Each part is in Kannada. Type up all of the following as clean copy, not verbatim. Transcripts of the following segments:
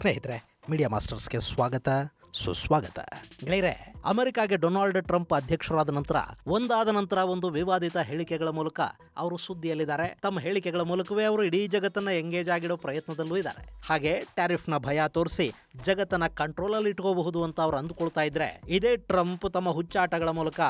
ಸ್ನೇಹಿತರೆ, ಮೀಡಿಯಾ ಮಾಸ್ಟರ್ಸ್ಗೆ ಸ್ವಾಗತ ಸುಸ್ವಾಗತ. ಗೆಳೆಯರೆ, ಅಮೆರಿಕಾಗೆ ಡೊನಾಲ್ಡ್ ಟ್ರಂಪ್ ಅಧ್ಯಕ್ಷರಾದ ನಂತರ ಒಂದಾದ ನಂತರ ಒಂದು ವಿವಾದಿತ ಹೇಳಿಕೆಗಳ ಮೂಲಕ ಅವರು ಸುದ್ದಿಯಲ್ಲಿದ್ದಾರೆ. ತಮ್ಮ ಹೇಳಿಕೆಗಳ ಮೂಲಕವೇ ಅವರು ಇಡೀ ಜಗತ್ತನ್ನ ಎಂಗೇಜ್ ಆಗಿಡೋ ಪ್ರಯತ್ನದಲ್ಲೂ ಇದ್ದಾರೆ. ಹಾಗೆ ಟ್ಯಾರಿಫ್ನ ಭಯ ತೋರಿಸಿ ಜಗತ್ತನ್ನ ಕಂಟ್ರೋಲಲ್ಲಿ ಇಟ್ಕೋಬಹುದು ಅಂತ ಅವ್ರು ಅಂದುಕೊಳ್ತಾ ಇದ್ರೆ, ಇದೇ ಟ್ರಂಪ್ ತಮ್ಮ ಹುಚ್ಚಾಟಗಳ ಮೂಲಕ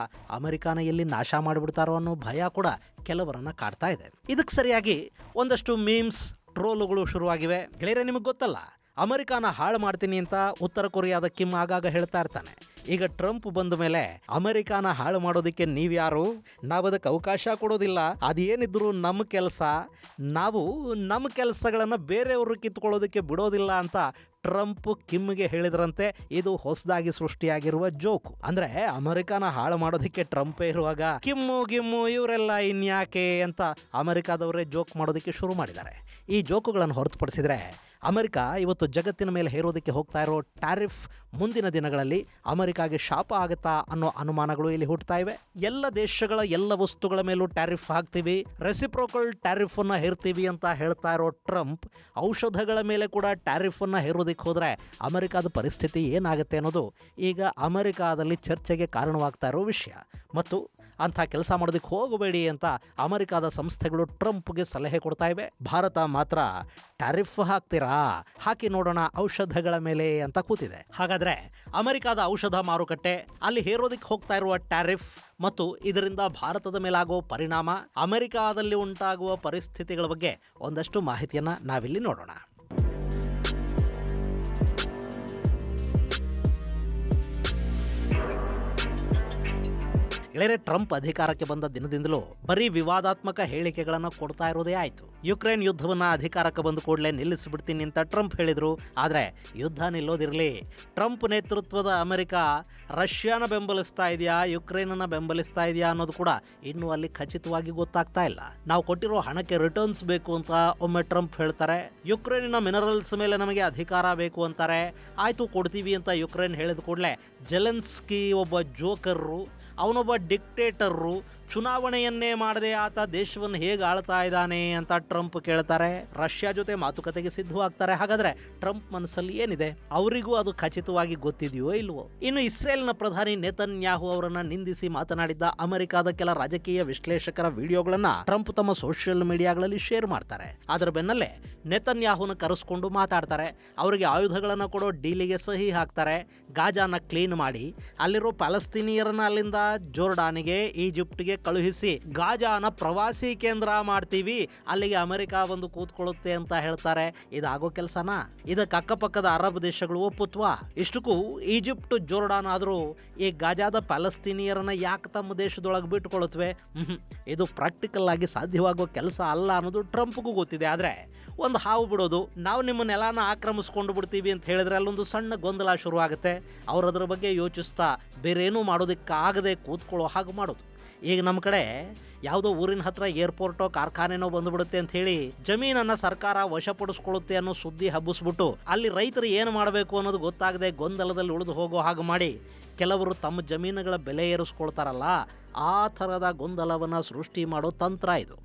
ಅಮೆರಿಕಾನ ಎಲ್ಲಿ ನಾಶ ಮಾಡಿಬಿಡ್ತಾರೋ ಅನ್ನೋ ಭಯ ಕೂಡ ಕೆಲವರನ್ನ ಕಾಡ್ತಾ ಇದೆ. ಇದಕ್ಕೆ ಸರಿಯಾಗಿ ಒಂದಷ್ಟು ಮೀಮ್ಸ್, ಟ್ರೋಲುಗಳು ಶುರುವಾಗಿವೆ. ಗೆಳೆಯರೆ, ನಿಮಗೆ ಗೊತ್ತಲ್ಲ, ಅಮೆರಿಕಾನ ಹಾಳು ಮಾಡ್ತೀನಿ ಅಂತ ಉತ್ತರ ಕೊರಿಯಾದ ಕಿಮ್ ಆಗಾಗ ಹೇಳ್ತಾ ಇರ್ತಾನೆ. ಈಗ ಟ್ರಂಪ್ ಬಂದ ಮೇಲೆ ಅಮೆರಿಕಾನ ಹಾಳು ಮಾಡೋದಕ್ಕೆ ನೀವ್ಯಾರು? ನಾವು ಅದಕ್ಕೆ ಅವಕಾಶ ಕೊಡೋದಿಲ್ಲ. ಅದೇನಿದ್ರು ನಮ್ಮ ಕೆಲಸ, ನಾವು ನಮ್ಮ ಕೆಲಸಗಳನ್ನು ಬೇರೆಯವರು ಕಿತ್ಕೊಳ್ಳೋದಕ್ಕೆ ಬಿಡೋದಿಲ್ಲ ಅಂತ ಟ್ರಂಪ್ ಕಿಮ್ಗೆ ಹೇಳಿದ್ರಂತೆ. ಇದು ಹೊಸದಾಗಿ ಸೃಷ್ಟಿಯಾಗಿರುವ ಜೋಕು. ಅಂದ್ರೆ ಅಮೆರಿಕಾನ ಹಾಳು ಮಾಡೋದಕ್ಕೆ ಟ್ರಂಪೇ ಇರುವಾಗ ಗಿಮ್ಮು ಇವರೆಲ್ಲ ಇನ್ಯಾಕೆ ಅಂತ ಅಮೆರಿಕಾದವರೇ ಜೋಕ್ ಮಾಡೋದಕ್ಕೆ ಶುರು ಮಾಡಿದ್ದಾರೆ. ಈ ಜೋಕುಗಳನ್ನು ಹೊರತುಪಡಿಸಿದ್ರೆ ಅಮೆರಿಕ ಇವತ್ತು ಜಗತ್ತಿನ ಮೇಲೆ ಹೇರೋದಕ್ಕೆ ಹೋಗ್ತಾ ಇರೋ ಟ್ಯಾರಿಫ್ ಮುಂದಿನ ದಿನಗಳಲ್ಲಿ ಅಮೆರಿಕಾಗೆ ಶಾಪ ಆಗುತ್ತಾ ಅನ್ನೋ ಅನುಮಾನಗಳು ಇಲ್ಲಿ ಹುಟ್ಟುತ್ತಾ ಇವೆ. ಎಲ್ಲ ದೇಶಗಳ ಎಲ್ಲ ವಸ್ತುಗಳ ಮೇಲೂ ಟ್ಯಾರಿಫ್ ಹಾಕ್ತೀವಿ, ರೆಸಿಪ್ರೋಕಲ್ ಟ್ಯಾರಿಫ್ ಅನ್ನ ಹೇರ್ತೀವಿ ಅಂತ ಹೇಳ್ತಾ ಇರೋ ಟ್ರಂಪ್ ಔಷಧಗಳ ಮೇಲೆ ಕೂಡ ಟ್ಯಾರಿಫ್ ಅನ್ನ ಹೇರೋದಕ್ಕೆ ಹೋದ್ರೆ ಅಮೆರಿಕಾದ ಪರಿಸ್ಥಿತಿ ಏನಾಗುತ್ತೆ ಅನ್ನೋದು ಈಗ ಅಮೆರಿಕಾದಲ್ಲಿ ಚರ್ಚೆಗೆ ಕಾರಣವಾಗ್ತಾ ಇರೋ ವಿಷಯ. ಮತ್ತು ಅಂಥ ಕೆಲಸ ಮಾಡೋದಕ್ಕೆ ಹೋಗಬೇಡಿ ಅಂತ ಅಮೆರಿಕಾದ ಸಂಸ್ಥೆಗಳು ಟ್ರಂಪ್ಗೆ ಸಲಹೆ ಕೊಡ್ತಾ ಇವೆ. ಭಾರತ ಮಾತ್ರ ಟ್ಯಾರಿಫ್ ಹಾಕ್ತೀರಾ, ಹಾಕಿ ನೋಡೋಣ ಔಷಧಗಳ ಮೇಲೆ ಅಂತ ಕೂತಿದೆ. ಹಾಗಾದ್ರೆ ಅಮೆರಿಕಾದ ಔಷಧ ಮಾರುಕಟ್ಟೆ, ಅಲ್ಲಿ ಹೇರೋದಕ್ಕೆ ಹೋಗ್ತಾ ಇರುವ ಟ್ಯಾರಿಫ್ ಮತ್ತು ಇದರಿಂದ ಭಾರತದ ಮೇಲಾಗೋ ಪರಿಣಾಮ, ಅಮೆರಿಕಾದಲ್ಲಿ ಉಂಟಾಗುವ ಪರಿಸ್ಥಿತಿಗಳ ಬಗ್ಗೆ ಒಂದಷ್ಟು ಮಾಹಿತಿಯನ್ನ ನಾವಿಲ್ಲಿ ನೋಡೋಣ. ಗೆಳೆಯರೆ, ಟ್ರಂಪ್ ಅಧಿಕಾರಕ್ಕೆ ಬಂದ ದಿನದಿಂದಲೂ ಬರೀ ವಿವಾದಾತ್ಮಕ ಹೇಳಿಕೆಗಳನ್ನು ಕೊಡ್ತಾ ಇರೋದೇ ಆಯ್ತು. ಯುಕ್ರೇನ್ ಯುದ್ಧವನ್ನ ಅಧಿಕಾರಕ್ಕೆ ಬಂದ ಕೂಡಲೇ ನಿಲ್ಲಿಸಿಬಿಡ್ತೀನಿ ಅಂತ ಟ್ರಂಪ್ ಹೇಳಿದ್ರು. ಆದ್ರೆ ಯುದ್ಧ ನಿಲ್ಲೋದಿರಲಿ, ಟ್ರಂಪ್ ನೇತೃತ್ವದ ಅಮೆರಿಕ ರಷ್ಯಾನ ಬೆಂಬಲಿಸ್ತಾ ಇದೆಯಾ, ಯುಕ್ರೇನನ್ನ ಬೆಂಬಲಿಸ್ತಾ ಇದೆಯಾ ಅನ್ನೋದು ಕೂಡ ಇನ್ನೂ ಅಲ್ಲಿ ಖಚಿತವಾಗಿ ಗೊತ್ತಾಗ್ತಾ ಇಲ್ಲ. ನಾವು ಕೊಟ್ಟಿರೋ ಹಣಕ್ಕೆ ರಿಟರ್ನ್ಸ್ ಬೇಕು ಅಂತ ಒಮ್ಮೆ ಟ್ರಂಪ್ ಹೇಳ್ತಾರೆ, ಯುಕ್ರೇನಿನ ಮಿನರಲ್ಸ್ ಮೇಲೆ ನಮಗೆ ಅಧಿಕಾರ ಬೇಕು ಅಂತಾರೆ. ಆಯ್ತು, ಕೊಡ್ತೀವಿ ಅಂತ ಯುಕ್ರೇನ್ ಹೇಳಿದ ಕೂಡಲೇ ಜೆಲೆನ್ಸ್ಕಿ ಒಬ್ಬ ಜೋಕರ್ರು, ಅವನೊಬ್ಬ ಡಿಕ್ಟೇಟರ್ರು, ಚುನಾವಣೆಯನ್ನೇ ಮಾಡದೆ ಆತ ದೇಶವನ್ನು ಹೇಗೆ ಆಳ್ತಾ ಇದ್ದಾನೆ ಅಂತ ಟ್ರಂಪ್ ಕೇಳ್ತಾರೆ. ರಷ್ಯಾ ಜೊತೆ ಮಾತುಕತೆಗೆ ಸಿದ್ಧವಾಗ್ತಾರೆ. ಹಾಗಾದ್ರೆ ಟ್ರಂಪ್ ಮನಸ್ಸಲ್ಲಿ ಏನಿದೆ? ಅವರಿಗೂ ಅದು ಖಚಿತವಾಗಿ ಗೊತ್ತಿದೆಯೋ ಇಲ್ವೋ? ಇನ್ನು ಇಸ್ರೇಲ್ನ ಪ್ರಧಾನಿ ನೆತನ್ಯಾಹು ಅವರನ್ನ ನಿಂದಿಸಿ ಮಾತನಾಡಿದ್ದ ಅಮೆರಿಕಾದ ಕೆಲ ರಾಜಕೀಯ ವಿಶ್ಲೇಷಕರ ವಿಡಿಯೋಗಳನ್ನ ಟ್ರಂಪ್ ತಮ್ಮ ಸೋಷಿಯಲ್ ಮೀಡಿಯಾಗಳಲ್ಲಿ ಶೇರ್ ಮಾಡ್ತಾರೆ. ಅದರ ಬೆನ್ನಲ್ಲೇ ನೆತನ್ಯಾಹುನ ಕರೆಸ್ಕೊಂಡು ಮಾತಾಡ್ತಾರೆ. ಅವರಿಗೆ ಆಯುಧಗಳನ್ನ ಕೊಡೋ ಡೀಲಿಗೆ ಸಹಿ ಹಾಕ್ತಾರೆ. ಗಾಜಾನ ಕ್ಲೀನ್ ಮಾಡಿ ಅಲ್ಲಿರೋ ಪ್ಯಾಲೆಸ್ತೀನಿಯರನ್ನ ಅಲ್ಲಿಂದ ಜೋರ್ಡಾನಿಗೆ, ಈಜಿಪ್ಟ್ಗೆ ಕಳುಹಿಸಿ ಗಾಜಾನ ಪ್ರವಾಸಿ ಕೇಂದ್ರ ಮಾಡ್ತೀವಿ, ಅಲ್ಲಿಗೆ ಅಮೆರಿಕ ಬಂದು ಕೂತ್ಕೊಳ್ಳುತ್ತೆ ಅಂತ ಹೇಳ್ತಾರೆ. ಇದಾಗೋ ಕೆಲಸನಾ? ಇದಕ್ಕೆ ಅಕ್ಕಪಕ್ಕದ ಅರಬ್ ದೇಶಗಳು ಒಪ್ಪುತ್ವಾ? ಇಷ್ಟಕ್ಕೂ ಈಜಿಪ್ಟ್, ಜೋರ್ಡಾನ್ ಆದರೂ ಈ ಗಾಜಾದ ಪ್ಯಾಲೆಸ್ತೀನಿಯರನ್ನ ಯಾಕೆ ತಮ್ಮ ದೇಶದೊಳಗೆ ಬಿಟ್ಟುಕೊಳ್ಳುತ್ತವೆ? ಇದು ಪ್ರಾಕ್ಟಿಕಲ್ ಆಗಿ ಸಾಧ್ಯವಾಗುವ ಕೆಲಸ ಅಲ್ಲ ಅನ್ನೋದು ಟ್ರಂಪ್ಗೂ ಗೊತ್ತಿದೆ. ಆದ್ರೆ ಒಂದು ಹಾವು ಬಿಡೋದು, ನಾವು ನಿಮ್ಮ ನೆಲನ ಆಕ್ರಮಿಸ್ಕೊಂಡು ಬಿಡ್ತೀವಿ ಅಂತ ಹೇಳಿದ್ರೆ ಅಲ್ಲೊಂದು ಸಣ್ಣ ಗೊಂದಲ ಶುರು ಆಗುತ್ತೆ. ಅವ್ರು ಅದರ ಬಗ್ಗೆ ಯೋಚಿಸ್ತಾ ಬೇರೇನೂ ಮಾಡೋದಕ್ಕಾಗದೆ ಕೂತ್ಕೊಳ್ಳೋ ಹಾಗೆ ಮಾಡೋದು. ಈಗ ನಮ್ಮ ಕಡೆ ಯಾವುದೋ ಊರಿನ ಹತ್ರ ಏರ್ಪೋರ್ಟೋ ಕಾರ್ಖಾನೆನೋ ಬಂದುಬಿಡುತ್ತೆ ಅಂತ ಹೇಳಿ ಜಮೀನನ್ನ ಸರ್ಕಾರ ವಶಪಡಿಸ್ಕೊಳ್ಳುತ್ತೆ ಅನ್ನೋ ಸುದ್ದಿ ಹಬ್ಬಿಸ್ಬಿಟ್ಟು ಅಲ್ಲಿ ರೈತರು ಏನು ಮಾಡಬೇಕು ಅನ್ನೋದು ಗೊತ್ತಾಗದೆ ಗೊಂದಲದಲ್ಲಿ ಉಳಿದು ಹೋಗೋ ಹಾಗೆ ಮಾಡಿ ಕೆಲವರು ತಮ್ಮ ಜಮೀನುಗಳ ಬೆಲೆ ಏರಿಸ್ಕೊಳ್ತಾರಲ್ಲ, ಆ ಥರದ ಗೊಂದಲವನ್ನು ಸೃಷ್ಟಿ ಮಾಡೋ ತಂತ್ರ ಇದು.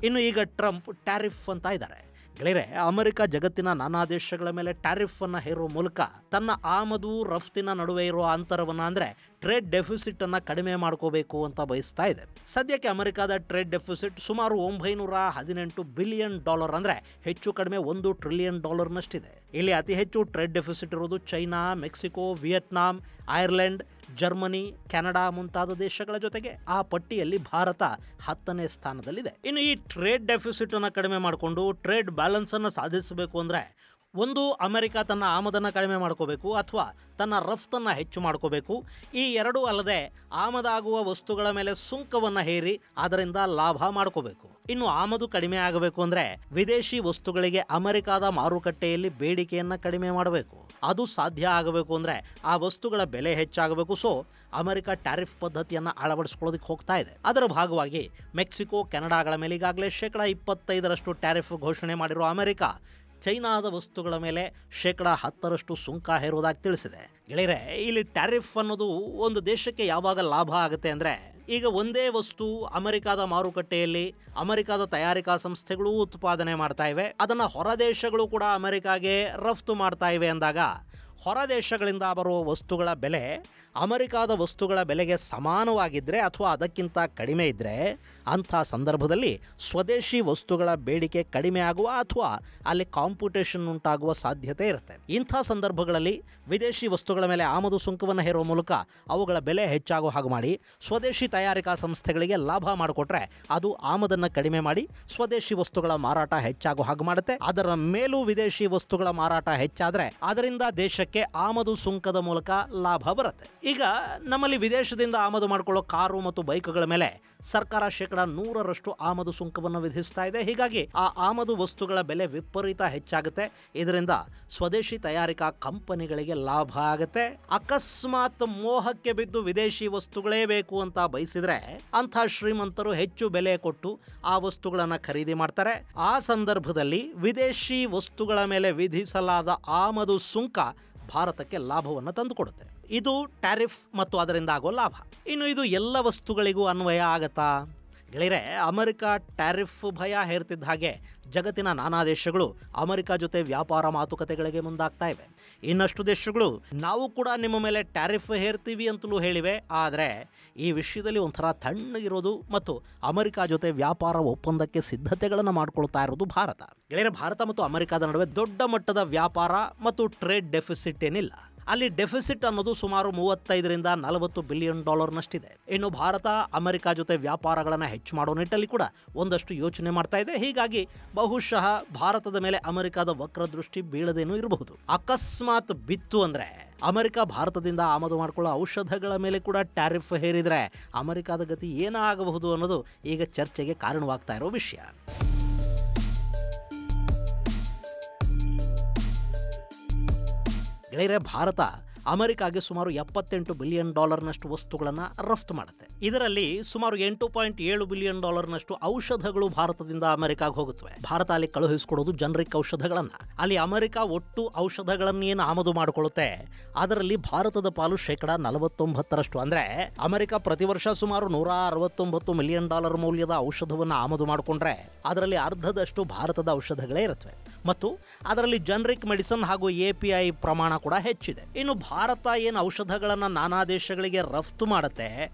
ಇನ್ನು ಈಗ ಟ್ರಂಪ್ ಟ್ಯಾರಿಫ್ ಅಂತ ಇದ್ದಾರೆ. ಗೆಳೆಯರೆ, ಅಮೆರಿಕ ಜಗತ್ತಿನ ನಾನಾ ದೇಶಗಳ ಮೇಲೆ ಟ್ಯಾರಿಫ್ ಅನ್ನ ಹೇರುವ ಮೂಲಕ ತನ್ನ ಆಮದು ರಫ್ತಿನ ನಡುವೆ ಇರುವ ಅಂತರವನ್ನ, ಅಂದ್ರೆ ಟ್ರೇಡ್ ಡೆಫಿಸಿಟ್ ಅನ್ನ ಕಡಿಮೆ ಮಾಡ್ಕೋಬೇಕು ಅಂತ ಬಯಸ್ತಾ ಇದೆ. ಸದ್ಯಕ್ಕೆ ಅಮೆರಿಕದ ಟ್ರೇಡ್ ಡೆಫಿಸಿಟ್ ಸುಮಾರು $918 ಬಿಲಿಯನ್, ಅಂದ್ರೆ ಹೆಚ್ಚು ಕಡಿಮೆ $1 ಟ್ರಿಲಿಯನ್ ನಷ್ಟಿದೆ. ಇಲ್ಲಿ ಅತಿ ಹೆಚ್ಚು ಟ್ರೇಡ್ ಡೆಫಿಸಿಟ್ ಇರೋದು China, Mexico, Vietnam, Ireland, Germany, Canada ಮುಂತಾದ ದೇಶಗಳ ಜೊತೆಗೆ ಆ ಪಟ್ಟಿಯಲ್ಲಿ ಭಾರತ 10ನೇ ಸ್ಥಾನದಲ್ಲಿದೆ. ಇನ್ನು ಈ ಟ್ರೇಡ್ ಡೆಫಿಸಿಟ್ ಅನ್ನ ಕಡಿಮೆ ಮಾಡಿಕೊಂಡು ಟ್ರೇಡ್ ಬ್ಯಾಲೆನ್ಸ್ ಅನ್ನು ಸಾಧಿಸಬೇಕು ಅಂದ್ರೆ ಒಂದು, ಅಮೆರಿಕ ತನ್ನ ಆಮದನ್ನು ಕಡಿಮೆ ಮಾಡ್ಕೋಬೇಕು ಅಥವಾ ತನ್ನ ರಫ್ತನ್ನು ಹೆಚ್ಚು ಮಾಡ್ಕೋಬೇಕು. ಈ ಎರಡೂ ಅಲ್ಲದೆ ಆಮದಾಗುವ ವಸ್ತುಗಳ ಮೇಲೆ ಸುಂಕವನ್ನು ಹೇರಿ ಅದರಿಂದ ಲಾಭ ಮಾಡ್ಕೋಬೇಕು. ಇನ್ನು ಆಮದು ಕಡಿಮೆ ಆಗಬೇಕು ಅಂದ್ರೆ ವಿದೇಶಿ ವಸ್ತುಗಳಿಗೆ ಅಮೆರಿಕಾದ ಮಾರುಕಟ್ಟೆಯಲ್ಲಿ ಬೇಡಿಕೆಯನ್ನು ಕಡಿಮೆ ಮಾಡಬೇಕು. ಅದು ಸಾಧ್ಯ ಆಗಬೇಕು ಅಂದ್ರೆ ಆ ವಸ್ತುಗಳ ಬೆಲೆ ಹೆಚ್ಚಾಗಬೇಕು. ಸೊ ಅಮೆರಿಕ ಟ್ಯಾರಿಫ್ ಪದ್ಧತಿಯನ್ನು ಅಳವಡಿಸ್ಕೊಳ್ಳೋದಕ್ಕೆ ಹೋಗ್ತಾ ಇದೆ. ಅದರ ಭಾಗವಾಗಿ ಮೆಕ್ಸಿಕೋ, ಕೆನಡಾಗಳ ಮೇಲೆ ಈಗಾಗಲೇ 25% ಟ್ಯಾರಿಫ್ ಘೋಷಣೆ ಮಾಡಿರುವ ಅಮೆರಿಕ ಚೈನಾದ ವಸ್ತುಗಳ ಮೇಲೆ 10% ಸುಂಕ ಹೇರುವುದಾಗಿ ತಿಳಿಸಿದೆ. ಗೆಳೆಯರೆ, ಇಲ್ಲಿ ಟ್ಯಾರಿಫ್ ಅನ್ನೋದು ಒಂದು ದೇಶಕ್ಕೆ ಯಾವಾಗ ಲಾಭ ಆಗುತ್ತೆ ಅಂದರೆ ಈಗ ಒಂದೇ ವಸ್ತು ಅಮೆರಿಕದ ಮಾರುಕಟ್ಟೆಯಲ್ಲಿ ಅಮೆರಿಕದ ತಯಾರಿಕಾ ಸಂಸ್ಥೆಗಳು ಉತ್ಪಾದನೆ ಮಾಡ್ತಾ ಇವೆ, ಅದನ್ನು ಹೊರ ದೇಶಗಳು ಕೂಡ ಅಮೆರಿಕಾಗೆ ರಫ್ತು ಮಾಡ್ತಾ ಇವೆ ಅಂದಾಗ ಹೊರ ದೇಶಗಳಿಂದ ಬರುವ ವಸ್ತುಗಳ ಬೆಲೆ ಅಮೆರಿಕಾದ ವಸ್ತುಗಳ ಬೆಲೆಗೆ ಸಮಾನವಾಗಿದ್ದರೆ ಅಥವಾ ಅದಕ್ಕಿಂತ ಕಡಿಮೆ ಇದ್ದರೆ ಅಂಥ ಸಂದರ್ಭದಲ್ಲಿ ಸ್ವದೇಶಿ ವಸ್ತುಗಳ ಬೇಡಿಕೆ ಕಡಿಮೆ ಆಗುವ ಅಥವಾ ಅಲ್ಲಿ ಕಾಂಪಿಟೇಷನ್ ಉಂಟಾಗುವ ಸಾಧ್ಯತೆ ಇರುತ್ತೆ. ಇಂಥ ಸಂದರ್ಭಗಳಲ್ಲಿ ವಿದೇಶಿ ವಸ್ತುಗಳ ಮೇಲೆ ಆಮದು ಸುಂಕವನ್ನು ಹೇರುವ ಮೂಲಕ ಅವುಗಳ ಬೆಲೆ ಹೆಚ್ಚಾಗೋ ಹಾಗೆ ಮಾಡಿ ಸ್ವದೇಶಿ ತಯಾರಿಕಾ ಸಂಸ್ಥೆಗಳಿಗೆ ಲಾಭ ಮಾಡಿಕೊಟ್ರೆ ಅದು ಆಮದನ್ನು ಕಡಿಮೆ ಮಾಡಿ ಸ್ವದೇಶಿ ವಸ್ತುಗಳ ಮಾರಾಟ ಹೆಚ್ಚಾಗೋ ಹಾಗೆ ಮಾಡುತ್ತೆ. ಅದರ ಮೇಲೂ ವಿದೇಶಿ ವಸ್ತುಗಳ ಮಾರಾಟ ಹೆಚ್ಚಾದರೆ ಅದರಿಂದ ದೇಶಕ್ಕೆ ಆಮದು ಸುಂಕದ ಮೂಲಕ ಲಾಭ ಬರುತ್ತೆ. ಈಗ ನಮ್ಮಲ್ಲಿ ವಿದೇಶದಿಂದ ಆಮದು ಮಾಡಿಕೊಳ್ಳೋ ಕಾರು ಮತ್ತು ಬೈಕ್ಗಳ ಮೇಲೆ ಸರ್ಕಾರ 100% ಆಮದು ಸುಂಕವನ್ನು ವಿಧಿಸ್ತಾ ಇದೆ. ಹೀಗಾಗಿ ಆ ಆಮದು ವಸ್ತುಗಳ ಬೆಲೆ ವಿಪರೀತ ಹೆಚ್ಚಾಗುತ್ತೆ. ಇದರಿಂದ ಸ್ವದೇಶಿ ತಯಾರಿಕಾ ಕಂಪನಿಗಳಿಗೆ ಲಾಭ ಆಗುತ್ತೆ. ಅಕಸ್ಮಾತ್ ಮೋಹಕ್ಕೆ ಬಿದ್ದು ವಿದೇಶಿ ವಸ್ತುಗಳೇ ಬೇಕು ಅಂತ ಬಯಸಿದ್ರೆ ಅಂಥ ಶ್ರೀಮಂತರು ಹೆಚ್ಚು ಬೆಲೆ ಕೊಟ್ಟು ಆ ವಸ್ತುಗಳನ್ನು ಖರೀದಿ ಮಾಡ್ತಾರೆ. ಆ ಸಂದರ್ಭದಲ್ಲಿ ವಿದೇಶಿ ವಸ್ತುಗಳ ಮೇಲೆ ವಿಧಿಸಲಾದ ಆಮದು ಸುಂಕ ಭಾರತಕ್ಕೆ ಲಾಭವನ್ನು ತಂದುಕೊಡುತ್ತೆ. ಇದು ಟ್ಯಾರಿಫ್ ಮತ್ತು ಅದರಿಂದ ಆಗೋ ಲಾಭ. ಇನ್ನು ಇದು ಎಲ್ಲ ವಸ್ತುಗಳಿಗೂ ಅನ್ವಯ ಆಗತ್ತಾ ಗೆಳೆಯರೆ? ಅಮೆರಿಕ ಟ್ಯಾರಿಫ್ ಭಯ ಹೇರ್ತಿದ್ದ ಹಾಗೆ ಜಗತ್ತಿನ ನಾನಾ ದೇಶಗಳು ಅಮೆರಿಕ ಜೊತೆ ವ್ಯಾಪಾರ ಮಾತುಕತೆಗಳಿಗೆ ಮುಂದಾಗ್ತಾ ಇವೆ. ಇನ್ನಷ್ಟು ದೇಶಗಳು ನಾವು ಕೂಡ ನಿಮ್ಮ ಮೇಲೆ ಟ್ಯಾರಿಫ್ ಹೇರ್ತೀವಿ ಅಂತಲೂ ಹೇಳಿವೆ. ಆದರೆ ಈ ವಿಷಯದಲ್ಲಿ ಒಂಥರ ತಣ್ಣಗಿರೋದು ಮತ್ತು ಅಮೆರಿಕ ಜೊತೆ ವ್ಯಾಪಾರ ಒಪ್ಪಂದಕ್ಕೆ ಸಿದ್ಧತೆಗಳನ್ನು ಮಾಡಿಕೊಳ್ತಾ ಇರೋದು ಭಾರತ. ಗೆಳೆಯರೆ, ಭಾರತ ಮತ್ತು ಅಮೆರಿಕದ ನಡುವೆ ದೊಡ್ಡ ಮಟ್ಟದ ವ್ಯಾಪಾರ ಮತ್ತು ಟ್ರೇಡ್ ಡೆಫಿಸಿಟ್ ಏನಿಲ್ಲ. ಅಲ್ಲಿ ಡೆಫಿಸಿಟ್ ಅನ್ನೋದು ಸುಮಾರು 35 to 40 ಬಿಲಿಯನ್ ಡಾಲರ್ನಷ್ಟಿದೆ. ಇನ್ನು ಭಾರತ ಅಮೆರಿಕ ಜೊತೆ ವ್ಯಾಪಾರಗಳನ್ನು ಹೆಚ್ಚು ಮಾಡೋ ನಿಟ್ಟಲ್ಲಿ ಕೂಡ ಒಂದಷ್ಟು ಯೋಚನೆ ಮಾಡ್ತಾ ಇದೆ. ಹೀಗಾಗಿ ಬಹುಶಃ ಭಾರತದ ಮೇಲೆ ಅಮೆರಿಕದ ವಕ್ರದೃಷ್ಟಿ ಬೀಳದೇನೂ ಇರಬಹುದು. ಅಕಸ್ಮಾತ್ ಬಿತ್ತು ಅಂದರೆ ಅಮೆರಿಕ ಭಾರತದಿಂದ ಆಮದು ಮಾಡಿಕೊಳ್ಳೋ ಔಷಧಗಳ ಮೇಲೆ ಕೂಡ ಟ್ಯಾರಿಫ್ ಹೇರಿದರೆ ಅಮೆರಿಕದ ಗತಿ ಏನಾಗಬಹುದು ಅನ್ನೋದು ಈಗ ಚರ್ಚೆಗೆ ಕಾರಣವಾಗ್ತಾ ಇರೋ ವಿಷಯ. ಗೆಳೆಯರೆ, ಭಾರತ ಅಮೆರಿಕಾಗೆ ಸುಮಾರು 78 ಬಿಲಿಯನ್ ಡಾಲರ್ನಷ್ಟು ವಸ್ತುಗಳನ್ನು ರಫ್ತು ಮಾಡುತ್ತೆ. ಇದರಲ್ಲಿ ಸುಮಾರು 8.7 ಬಿಲಿಯನ್ ಡಾಲರ್ನಷ್ಟು ಔಷಧಗಳು ಭಾರತದಿಂದ ಅಮೆರಿಕಾಗೆ ಹೋಗುತ್ತವೆ. ಭಾರತ ಅಲ್ಲಿ ಕಳುಹಿಸಿಕೊಡೋದು ಜನರಿಕ್ ಔಷಧಗಳನ್ನು. ಅಲ್ಲಿ ಅಮೆರಿಕ ಒಟ್ಟು ಔಷಧಗಳನ್ನೇನು ಆಮದು ಮಾಡಿಕೊಳ್ಳುತ್ತೆ ಅದರಲ್ಲಿ ಭಾರತದ ಪಾಲು 49%. ಅಂದರೆ ಅಮೆರಿಕ ಪ್ರತಿ ವರ್ಷ ಸುಮಾರು $169 ಮಿಲಿಯನ್ ಮೌಲ್ಯದ ಔಷಧವನ್ನು ಆಮದು ಮಾಡಿಕೊಂಡ್ರೆ ಅದರಲ್ಲಿ ಅರ್ಧದಷ್ಟು ಭಾರತದ ಔಷಧಗಳೇ ಇರುತ್ತವೆ ಮತ್ತು ಅದರಲ್ಲಿ ಜನರಿಕ್ ಮೆಡಿಸಿನ್ ಹಾಗೂ API ಪ್ರಮಾಣ ಕೂಡ ಹೆಚ್ಚಿದೆ. ಇನ್ನು ಭಾರತ ಏನು ಔಷಧಗಳನ್ನು ನಾನಾ ದೇಶಗಳಿಗೆ ರಫ್ತು ಮಾಡುತ್ತೆ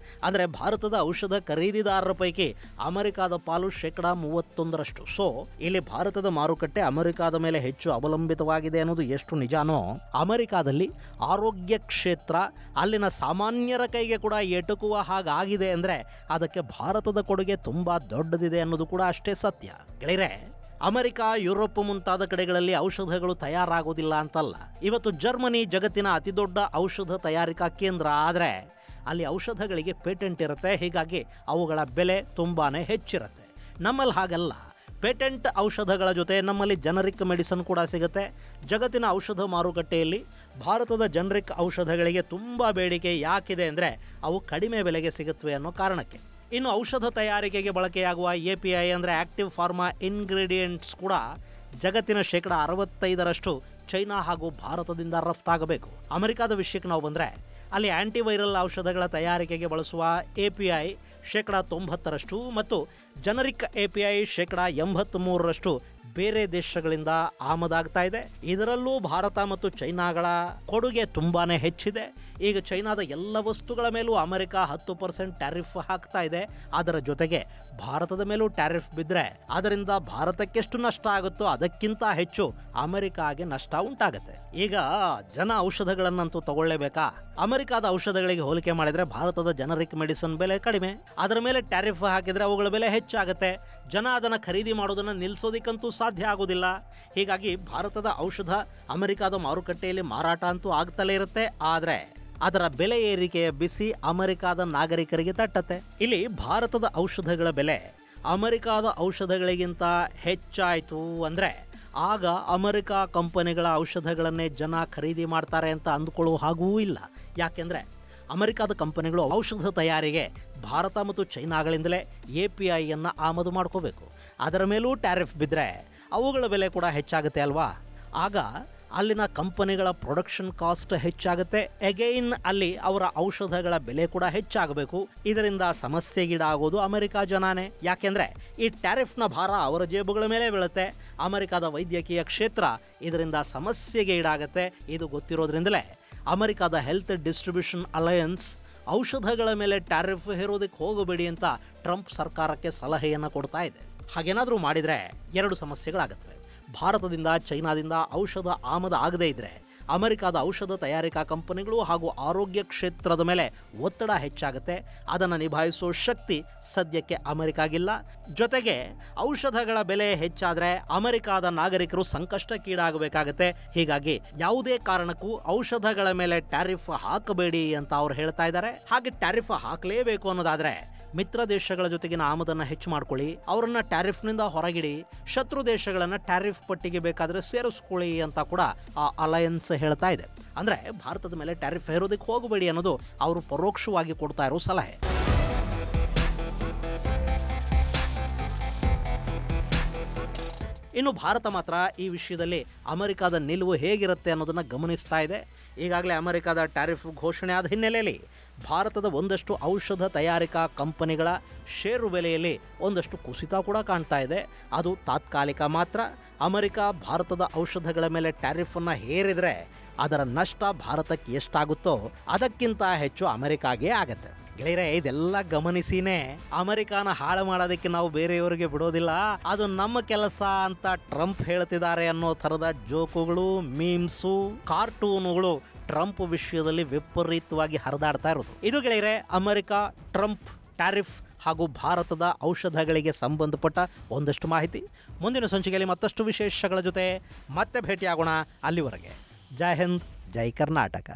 ಅಂದರೆ ಭಾರತದ ಔಷಧ ಖರೀದಿದಾರರ ಪೈಕಿ ಅಮೆರಿಕದ ಪಾಲು 31%. ಸೊ ಇಲ್ಲಿ ಭಾರತದ ಮಾರುಕಟ್ಟೆ ಅಮೆರಿಕದ ಮೇಲೆ ಹೆಚ್ಚು ಅವಲಂಬಿತವಾಗಿದೆ ಅನ್ನೋದು ಎಷ್ಟು ನಿಜಾನೋ, ಅಮೆರಿಕದಲ್ಲಿ ಆರೋಗ್ಯ ಕ್ಷೇತ್ರ ಅಲ್ಲಿನ ಸಾಮಾನ್ಯರ ಕೈಗೆ ಕೂಡ ಎಟುಕುವ ಹಾಗಾಗಿದೆ ಅಂದರೆ ಅದಕ್ಕೆ ಭಾರತದ ಕೊಡುಗೆ ತುಂಬಾ ದೊಡ್ಡದಿದೆ ಅನ್ನೋದು ಕೂಡ ಅಷ್ಟೇ ಸತ್ಯ. ಗೆಳೆಯರೆ, ಅಮೆರಿಕ, ಯುರೋಪ್ ಮುಂತಾದ ಕಡೆಗಳಲ್ಲಿ ಔಷಧಗಳು ತಯಾರಾಗೋದಿಲ್ಲ ಅಂತಲ್ಲ. ಇವತ್ತು ಜರ್ಮನಿ ಜಗತ್ತಿನ ಅತಿದೊಡ್ಡ ಔಷಧ ತಯಾರಿಕಾ ಕೇಂದ್ರ. ಆದರೆ ಅಲ್ಲಿ ಔಷಧಗಳಿಗೆ ಪೇಟೆಂಟ್ ಇರುತ್ತೆ. ಹೀಗಾಗಿ ಅವುಗಳ ಬೆಲೆ ತುಂಬಾ ಹೆಚ್ಚಿರುತ್ತೆ. ನಮ್ಮಲ್ಲಿ ಹಾಗಲ್ಲ. ಪೇಟೆಂಟ್ ಔಷಧಗಳ ಜೊತೆ ನಮ್ಮಲ್ಲಿ ಜನರಿಕ್ ಮೆಡಿಸಿನ್ ಕೂಡ ಸಿಗುತ್ತೆ. ಜಗತ್ತಿನ ಔಷಧ ಮಾರುಕಟ್ಟೆಯಲ್ಲಿ ಭಾರತದ ಜನರಿಕ್ ಔಷಧಗಳಿಗೆ ತುಂಬ ಬೇಡಿಕೆ ಯಾಕಿದೆ ಅಂದರೆ ಅವು ಕಡಿಮೆ ಬೆಲೆಗೆ ಸಿಗುತ್ತವೆ ಅನ್ನೋ ಕಾರಣಕ್ಕೆ. ಇನ್ನು ಔಷಧ ತಯಾರಿಕೆಗೆ ಬಳಕೆಯಾಗುವ API ಅಂದರೆ ಆಕ್ಟಿವ್ ಫಾರ್ಮಾ ಇಂಗ್ರೀಡಿಯೆಂಟ್ಸ್ ಕೂಡ ಜಗತ್ತಿನ 65% ಚೈನಾ ಹಾಗೂ ಭಾರತದಿಂದ ರಫ್ತಾಗಬೇಕು. ಅಮೆರಿಕದ ವಿಷಯಕ್ಕೆ ನಾವು ಬಂದರೆ ಅಲ್ಲಿ ಆಂಟಿವೈರಲ್ ಔಷಧಗಳ ತಯಾರಿಕೆಗೆ ಬಳಸುವ API 90% ಮತ್ತು ಜನರಿಕ್ API 83% ಬೇರೆ ದೇಶಗಳಿಂದ ಆಮದಾಗ್ತಾ ಇದೆ. ಇದರಲ್ಲೂ ಭಾರತ ಮತ್ತು ಚೈನಾಗಳ ಕೊಡುಗೆ ತುಂಬಾನೇ ಹೆಚ್ಚಿದೆ. ಈಗ ಚೈನಾದ ಎಲ್ಲ ವಸ್ತುಗಳ ಮೇಲೂ ಅಮೆರಿಕ 10% ಟ್ಯಾರಿಫ್ ಹಾಕ್ತಾ ಇದೆ. ಅದರ ಜೊತೆಗೆ ಭಾರತದ ಮೇಲೂ ಟ್ಯಾರಿಫ್ ಬಿದ್ದರೆ ಅದರಿಂದ ಭಾರತಕ್ಕೆಷ್ಟು ನಷ್ಟ ಆಗುತ್ತೋ ಅದಕ್ಕಿಂತ ಹೆಚ್ಚು ಅಮೆರಿಕಾಗೆ ನಷ್ಟ ಉಂಟಾಗುತ್ತೆ. ಈಗ ಜನ ಔಷಧಗಳನ್ನಂತೂ ತಗೊಳ್ಳೇಬೇಕಾ? ಅಮೆರಿಕದ ಔಷಧಗಳಿಗೆ ಹೋಲಿಕೆ ಮಾಡಿದ್ರೆ ಭಾರತದ ಜನರಿಕ್ ಮೆಡಿಸಿನ್ ಬೆಲೆ ಕಡಿಮೆ. ಅದರ ಮೇಲೆ ಟ್ಯಾರಿಫ್ ಹಾಕಿದ್ರೆ ಅವುಗಳ ಬೆಲೆ ಹೆಚ್ಚಾಗುತ್ತೆ. ಜನ ಅದನ್ನು ಖರೀದಿ ಮಾಡೋದನ್ನು ನಿಲ್ಲಿಸೋದಕ್ಕಂತೂ ಸಾಧ್ಯ ಆಗೋದಿಲ್ಲ. ಹೀಗಾಗಿ ಭಾರತದ ಔಷಧ ಅಮೆರಿಕದ ಮಾರುಕಟ್ಟೆಯಲ್ಲಿ ಮಾರಾಟ ಅಂತೂ ಆಗ್ತಲೇ ಇರುತ್ತೆ. ಆದರೆ ಅದರ ಬೆಲೆ ಏರಿಕೆಯ ಬಿಸಿ ಅಮೆರಿಕದ ನಾಗರಿಕರಿಗೆ ತಟ್ಟತ್ತೆ. ಇಲ್ಲಿ ಭಾರತದ ಔಷಧಗಳ ಬೆಲೆ ಅಮೆರಿಕದ ಔಷಧಗಳಿಗಿಂತ ಹೆಚ್ಚಾಯಿತು ಅಂದರೆ ಆಗ ಅಮೆರಿಕ ಕಂಪನಿಗಳ ಔಷಧಗಳನ್ನೇ ಜನ ಖರೀದಿ ಮಾಡ್ತಾರೆ ಅಂತ ಅಂದ್ಕೊಳ್ಳೋ ಹಾಗೂ ಇಲ್ಲ. ಯಾಕೆಂದರೆ ಅಮೆರಿಕದ ಕಂಪನಿಗಳು ಔಷಧ ತಯಾರಿಗೆ ಭಾರತ ಮತ್ತು ಚೈನಾಗಳಿಂದಲೇ APIಯನ್ನು ಆಮದು ಮಾಡ್ಕೋಬೇಕು. ಅದರ ಮೇಲೂ ಟ್ಯಾರಿಫ್ ಬಿದ್ದರೆ ಅವುಗಳ ಬೆಲೆ ಕೂಡ ಹೆಚ್ಚಾಗುತ್ತೆ ಅಲ್ವಾ? ಆಗ ಅಲ್ಲಿನ ಕಂಪನಿಗಳ ಪ್ರೊಡಕ್ಷನ್ ಕಾಸ್ಟ್ ಹೆಚ್ಚಾಗುತ್ತೆ. ಅಗೈನ್ ಅಲ್ಲಿ ಅವರ ಔಷಧಗಳ ಬೆಲೆ ಕೂಡ ಹೆಚ್ಚಾಗಬೇಕು. ಇದರಿಂದ ಸಮಸ್ಯೆಗೀಡಾಗೋದು ಅಮೆರಿಕ ಜನಾನೇ. ಯಾಕೆಂದ್ರೆ ಈ ಟ್ಯಾರಿಫ್ನ ಭಾರ ಅವರ ಜೇಬುಗಳ ಮೇಲೆ ಬೀಳುತ್ತೆ. ಅಮೆರಿಕದ ವೈದ್ಯಕೀಯ ಕ್ಷೇತ್ರ ಇದರಿಂದ ಸಮಸ್ಯೆಗೆ ಈಡಾಗುತ್ತೆ. ಇದು ಗೊತ್ತಿರೋದ್ರಿಂದಲೇ ಅಮೆರಿಕದ ಹೆಲ್ತ್ ಡಿಸ್ಟ್ರಿಬ್ಯೂಷನ್ ಅಲಯನ್ಸ್ ಔಷಧಗಳ ಮೇಲೆ ಟ್ಯಾರಿಫ್ ಹೇರೋದಕ್ಕೆ ಹೋಗಬೇಡಿ ಅಂತ ಟ್ರಂಪ್ ಸರ್ಕಾರಕ್ಕೆ ಸಲಹೆಯನ್ನು ಕೊಡ್ತಾ ಇದೆ. ಹಾಗೇನಾದರೂ ಮಾಡಿದರೆ 2 ಸಮಸ್ಯೆಗಳಾಗುತ್ತವೆ. ಭಾರತದಿಂದ ಚೈನಾದಿಂದ ಔಷಧ ಆಮದು ಆಗದೇ ಇದ್ದರೆ ಅಮೆರಿಕದ ಔಷಧ ತಯಾರಿಕಾ ಕಂಪನಿಗಳು ಹಾಗೂ ಆರೋಗ್ಯ ಕ್ಷೇತ್ರದ ಮೇಲೆ ಒತ್ತಡ ಹೆಚ್ಚಾಗುತ್ತೆ. ಅದನ್ನು ನಿಭಾಯಿಸೋ ಶಕ್ತಿ ಸದ್ಯಕ್ಕೆ ಅಮೆರಿಕಾಗಿಲ್ಲ. ಜೊತೆಗೆ ಔಷಧಗಳ ಬೆಲೆ ಹೆಚ್ಚಾದರೆ ಅಮೆರಿಕದ ನಾಗರಿಕರು ಸಂಕಷ್ಟಕ್ಕೀಡಾಗಬೇಕಾಗತ್ತೆ. ಹೀಗಾಗಿ ಯಾವುದೇ ಕಾರಣಕ್ಕೂ ಔಷಧಗಳ ಮೇಲೆ ಟ್ಯಾರಿಫ್ ಹಾಕಬೇಡಿ ಅಂತ ಅವ್ರು ಹೇಳ್ತಾ ಇದ್ದಾರೆ. ಹಾಗೆ ಟ್ಯಾರಿಫ್ ಹಾಕಲೇಬೇಕು ಅನ್ನೋದಾದರೆ ಮಿತ್ರ ದೇಶಗಳ ಜೊತೆಗಿನ ಆಮದನ್ನು ಹೆಚ್ಚು ಮಾಡ್ಕೊಳ್ಳಿ, ಅವರನ್ನ ಟ್ಯಾರಿಫ್ನಿಂದ ಹೊರಗಿಡಿ, ಶತ್ರು ದೇಶಗಳನ್ನು ಟ್ಯಾರಿಫ್ ಪಟ್ಟಿಗೆ ಬೇಕಾದರೆ ಸೇರಿಸ್ಕೊಳ್ಳಿ ಅಂತ ಕೂಡ ಆ ಅಲಯನ್ಸ್ ಹೇಳ್ತಾ ಇದೆ. ಅಂದರೆ ಭಾರತದ ಮೇಲೆ ಟ್ಯಾರಿಫ್ ಹೇರೋದಕ್ಕೆ ಹೋಗಬೇಡಿ ಅನ್ನೋದು ಅವರು ಪರೋಕ್ಷವಾಗಿ ಕೊಡ್ತಾ ಇರೋ ಸಲಹೆ. ಇನ್ನು ಭಾರತ ಮಾತ್ರ ಈ ವಿಷಯದಲ್ಲಿ ಅಮೆರಿಕದ ನಿಲುವು ಹೇಗಿರುತ್ತೆ ಅನ್ನೋದನ್ನು ಗಮನಿಸ್ತಾ ಇದೆ. ಈಗಾಗಲೇ ಅಮೆರಿಕದ ಟ್ಯಾರಿಫ್ ಘೋಷಣೆ ಆದ ಹಿನ್ನೆಲೆಯಲ್ಲಿ ಭಾರತದ ಒಂದಷ್ಟು ಔಷಧ ತಯಾರಿಕಾ ಕಂಪನಿಗಳ ಷೇರು ಬೆಲೆಯಲ್ಲಿ ಒಂದಷ್ಟು ಕುಸಿತ ಕೂಡ ಕಾಣ್ತಾ ಇದೆ. ಅದು ತಾತ್ಕಾಲಿಕ ಮಾತ್ರ. ಅಮೆರಿಕ ಭಾರತದ ಔಷಧಗಳ ಮೇಲೆ ಟ್ಯಾರಿಫನ್ನು ಹೇರಿದರೆ ಅದರ ನಷ್ಟ ಭಾರತಕ್ಕೆ ಎಷ್ಟಾಗುತ್ತೋ ಅದಕ್ಕಿಂತ ಹೆಚ್ಚು ಅಮೆರಿಕಾಗೆ ಆಗತ್ತೆ. ಗೆಳೆಯರೆ, ಇದೆಲ್ಲ ಗಮನಿಸಿನೇ ಅಮೆರಿಕಾನ ಹಾಳು ಮಾಡೋದಕ್ಕೆ ನಾವು ಬೇರೆಯವರಿಗೆ ಬಿಡೋದಿಲ್ಲ, ಅದು ನಮ್ಮ ಕೆಲಸ ಅಂತ ಟ್ರಂಪ್ ಹೇಳ್ತಿದ್ದಾರೆ ಅನ್ನೋ ಥರದ ಜೋಕುಗಳು, ಮೀಮ್ಸು, ಕಾರ್ಟೂನುಗಳು ಟ್ರಂಪ್ ವಿಷಯದಲ್ಲಿ ವಿಪರೀತವಾಗಿ ಹರಿದಾಡ್ತಾ ಇರೋದು. ಇದು ಗೆಳೆಯರೆ ಅಮೆರಿಕ, ಟ್ರಂಪ್, ಟ್ಯಾರಿಫ್ ಹಾಗೂ ಭಾರತದ ಔಷಧಗಳಿಗೆ ಸಂಬಂಧಪಟ್ಟ ಒಂದಷ್ಟು ಮಾಹಿತಿ. ಮುಂದಿನ ಸಂಚಿಕೆಯಲ್ಲಿ ಮತ್ತಷ್ಟು ವಿಶೇಷಗಳ ಜೊತೆ ಮತ್ತೆ ಭೇಟಿಯಾಗೋಣ. ಅಲ್ಲಿವರೆಗೆ ಜೈ ಹಿಂದ್, ಜೈ ಕರ್ನಾಟಕ.